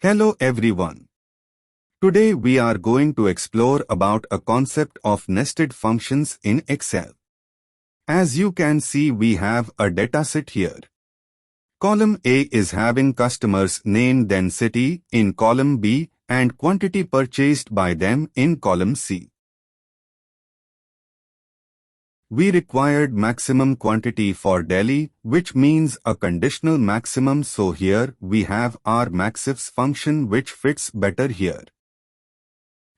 Hello everyone. Today we are going to explore about a concept of nested functions in Excel. As you can see, we have a dataset here. Column A is having customers name then city in column B and quantity purchased by them in column C. We required maximum quantity for Delhi, which means a conditional maximum, so here we have our maxifs function which fits better here.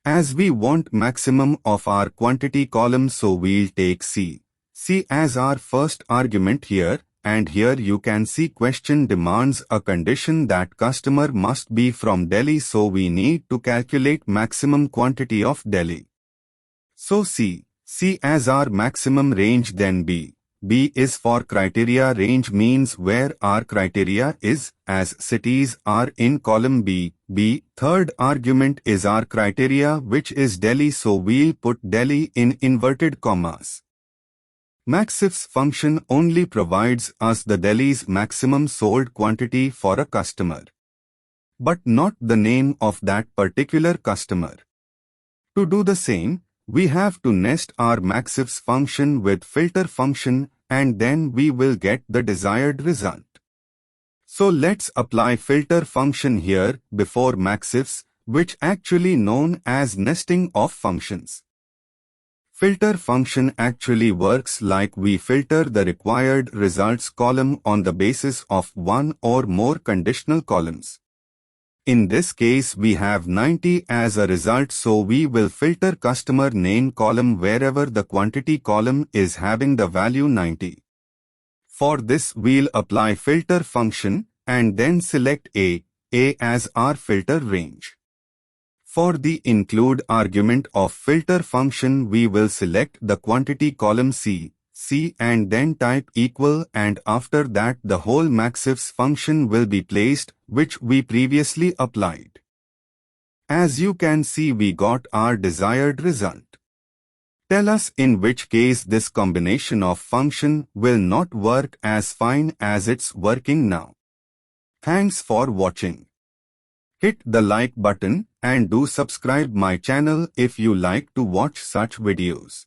As we want maximum of our quantity column, so we'll take C as our first argument here, and here you can see question demands a condition that customer must be from Delhi, so we need to calculate maximum quantity of Delhi. So C as our maximum range, then B is for criteria range, means where our criteria is, as cities are in column B. Third argument is our criteria which is Delhi, so we'll put Delhi in inverted commas. Maxifs function only provides us the Delhi's maximum sold quantity for a customer, but not the name of that particular customer. To do the same, we have to nest our maxifs function with filter function, and then we will get the desired result. So let's apply filter function here before maxifs, which actually known as nesting of functions. Filter function actually works like we filter the required results column on the basis of one or more conditional columns. In this case, we have 90 as a result, so we will filter customer name column wherever the quantity column is having the value 90. For this, we'll apply filter function and then select A as our filter range. For the include argument of filter function, we will select the quantity column C and then type equal, and after that the whole maxifs function will be placed which we previously applied. As you can see, we got our desired result. Tell us in which case this combination of function will not work as fine as it's working now. Thanks for watching. Hit the like button and do subscribe my channel if you like to watch such videos.